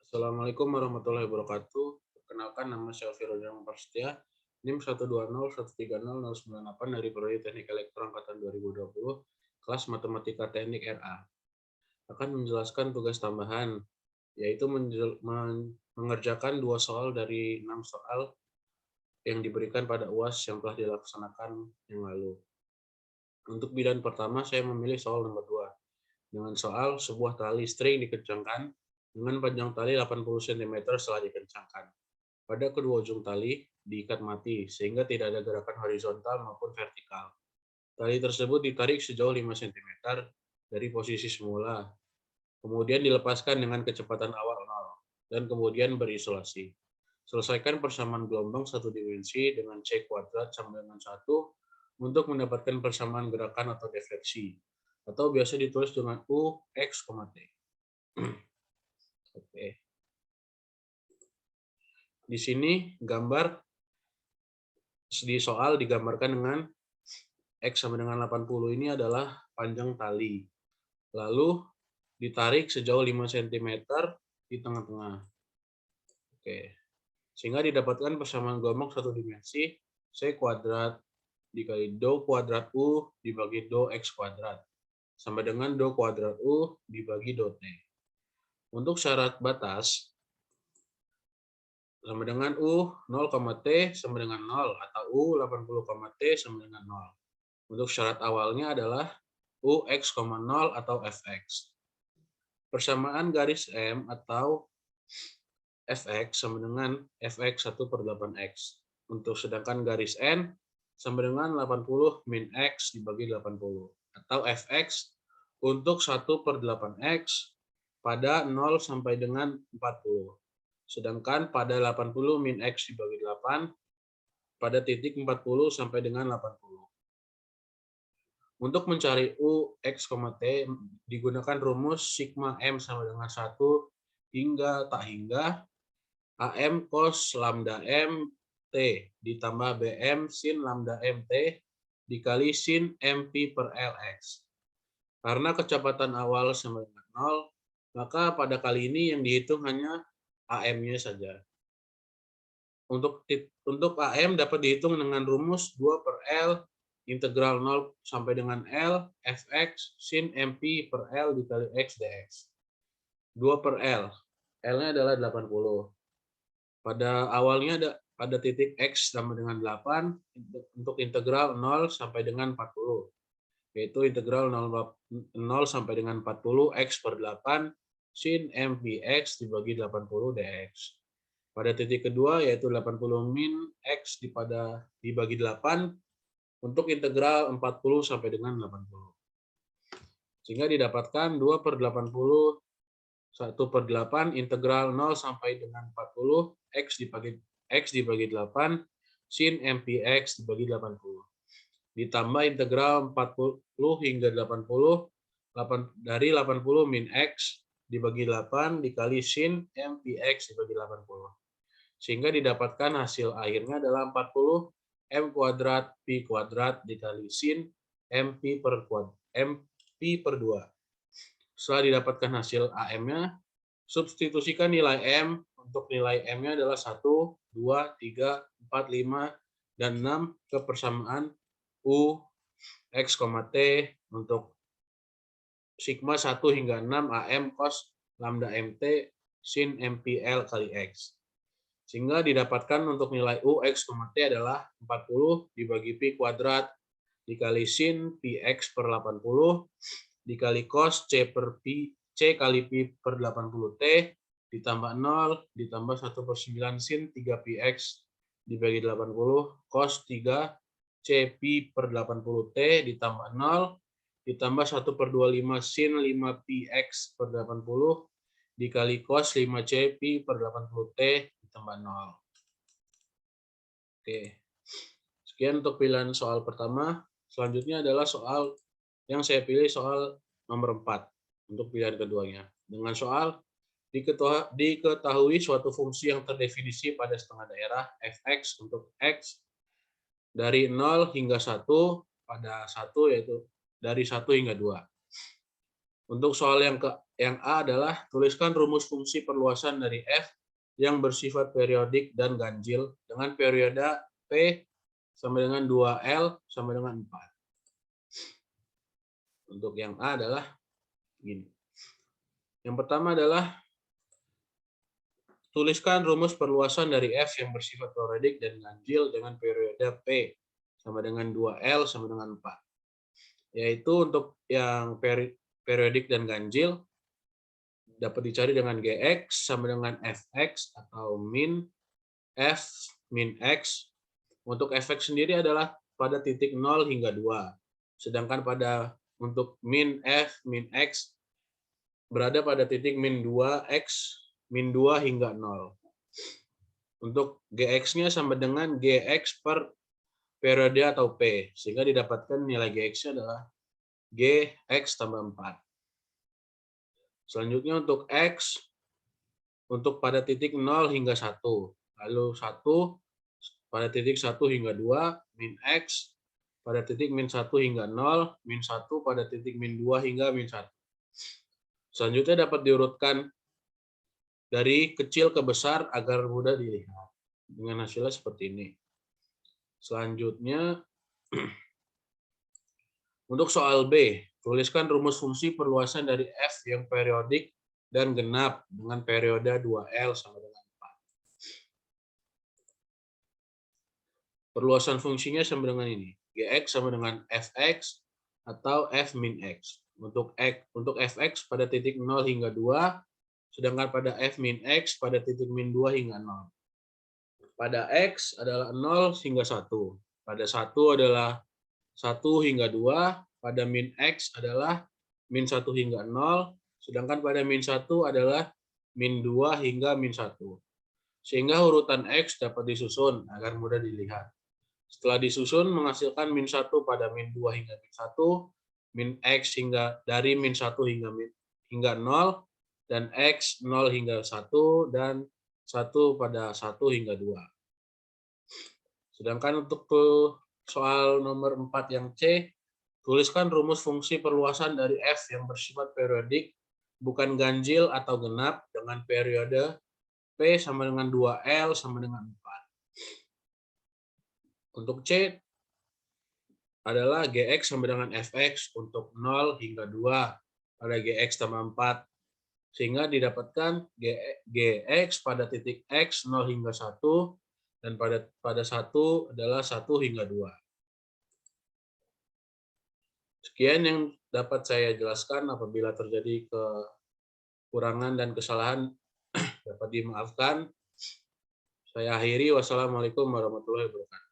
Assalamualaikum warahmatullahi wabarakatuh. Perkenalkan, nama saya Firudin Prasetya, NIM 120130098 dari Prodi Teknik Elektro Angkatan 2020, kelas Matematika Teknik RA. Akan menjelaskan tugas tambahan, yaitu mengerjakan 2 soal dari 6 soal yang diberikan pada UAS yang telah dilaksanakan yang lalu. Untuk bidang pertama, saya memilih soal nomor 2, dengan soal sebuah tali string dikencangkan dengan panjang tali 80 cm setelah dikencangkan. Pada kedua ujung tali diikat mati, sehingga tidak ada gerakan horizontal maupun vertikal. Tali tersebut ditarik sejauh 5 cm dari posisi semula, kemudian dilepaskan dengan kecepatan awal 0, dan kemudian berisolasi. Selesaikan persamaan gelombang satu dimensi dengan C kuadrat sama dengan 1 untuk mendapatkan persamaan gerakan atau defleksi, atau biasa ditulis dengan U, X, T. Oke. Di sini gambar di soal digambarkan dengan X sama dengan 80 ini adalah panjang tali. Lalu ditarik sejauh 5 cm di tengah-tengah. Oke. Sehingga didapatkan persamaan gelombang satu dimensi C kuadrat dikali do kuadrat U dibagi do X kuadrat sama dengan do kuadrat U dibagi do T. Untuk syarat batas sama dengan U 0, T sama dengan 0 atau U 80, T sama dengan 0. Untuk syarat awalnya adalah U X, 0 atau Fx. Persamaan garis M atau Fx sama dengan Fx 1/8x. Untuk sedangkan garis N sama dengan 80 min X dibagi 80. Atau Fx untuk 1/8x pada 0 sampai dengan 40. Sedangkan pada 80 min X dibagi 8 pada titik 40 sampai dengan 80. Untuk mencari U, X, T digunakan rumus sigma M sama dengan 1 hingga tak hingga AM cos lambda M T ditambah BM sin lambda MT dikali sin MP per LX. Karena kecepatan awal sama dengan 0, maka pada kali ini yang dihitung hanya AM-nya saja. Untuk AM dapat dihitung dengan rumus 2 per L integral 0 sampai dengan L Fx sin MP per L dikali X dx. 2 per L. L-nya adalah 80. Pada awalnya ada pada titik X sama dengan 8 untuk integral 0 sampai dengan 40. Yaitu integral 0 sampai dengan 40 X per 8 sin MPX dibagi 80 dx. Pada titik kedua yaitu 80 min X dibagi 8 untuk integral 40 sampai dengan 80. Sehingga didapatkan 2 per 80 1/8 integral 0 sampai dengan 40 X dibagi 8 sin MPX dibagi 80. Ditambah integral 40 hingga 80 dari 80 min X dibagi 8 dikali sin MPX dibagi 80. Sehingga didapatkan hasil akhirnya adalah 40 M kuadrat Pi kuadrat dikali sin MP per 2. Setelah didapatkan hasil AM-nya, substitusikan nilai M. Untuk nilai M-nya adalah 1, 2, 3, 4, 5, dan 6 ke persamaan U, X, T untuk sigma 1 hingga 6 AM cos lambda MT sin MPL kali X. Sehingga didapatkan untuk nilai U, X, T adalah 40 dibagi Pi kuadrat dikali sin Px per 80 dikali cos C kali Pi per 80 T ditambah 0 ditambah 1/9 sin 3 Px dibagi 80 cos 3 C Pi per 80 T ditambah 0 ditambah 1/25 sin 5 Px per 80 dikali cos 5 C Pi per 80 T ditambah 0. Oke. Sekian untuk pilihan soal pertama. Selanjutnya adalah soal yang saya pilih soal nomor 4 untuk pilihan keduanya. Dengan soal diketahui suatu fungsi yang terdefinisi pada setengah daerah fx untuk x dari 0 hingga 1 pada 1 yaitu dari 1 hingga 2. Untuk soal yang A adalah tuliskan rumus fungsi perluasan dari F yang bersifat periodik dan ganjil dengan periode P sama dengan 2L sama dengan 4. Untuk yang A adalah gini. Yang pertama adalah tuliskan rumus perluasan dari F yang bersifat periodik dan ganjil dengan periode P sama dengan 2L sama dengan 4. Yaitu untuk yang periodik dan ganjil dapat dicari dengan Gx sama dengan Fx atau min F min X. Untuk Fx sendiri adalah pada titik 0 hingga 2. Sedangkan untuk min F min X berada pada titik min 2x min 2 hingga 0. Untuk Gx-nya sama dengan Gx per periode atau P, sehingga didapatkan nilai Gx-nya adalah Gx tambah 4. Selanjutnya untuk X, untuk pada titik 0 hingga 1. Lalu 1 pada titik 1 hingga 2, min X pada titik min 1 hingga 0, min 1 pada titik min 2 hingga min 1. Selanjutnya dapat diurutkan dari kecil ke besar agar mudah dilihat. Dengan hasilnya seperti ini. Selanjutnya, untuk soal B, tuliskan rumus fungsi perluasan dari F yang periodik dan genap dengan periode 2L sama dengan 4. Perluasan fungsinya sama dengan ini. Gx sama dengan Fx atau F min X. Untuk Fx pada titik 0 hingga 2, sedangkan pada F min X pada titik min 2 hingga 0. Pada X adalah 0 hingga 1. Pada 1 adalah 1 hingga 2. Pada min X adalah min 1 hingga 0. Sedangkan pada min 1 adalah min 2 hingga min 1. Sehingga urutan X dapat disusun agar mudah dilihat. Setelah disusun menghasilkan min 1 pada min 2 hingga min 1, min X dari min 1 hingga 0, dan X 0 hingga 1, dan 1 pada 1 hingga 2. Sedangkan untuk soal nomor 4 yang C, tuliskan rumus fungsi perluasan dari F yang bersifat periodik, bukan ganjil atau genap dengan periode P sama dengan 2L sama dengan 4. Untuk C adalah Gx sama dengan Fx untuk 0 hingga 2 pada Gx tambah 4. Sehingga didapatkan Gx pada titik X 0 hingga 1 dan pada 1 adalah 1 hingga 2. Sekian yang dapat saya jelaskan. Apabila terjadi kekurangan dan kesalahan dapat dimaafkan. Saya akhiri. Wassalamualaikum warahmatullahi wabarakatuh.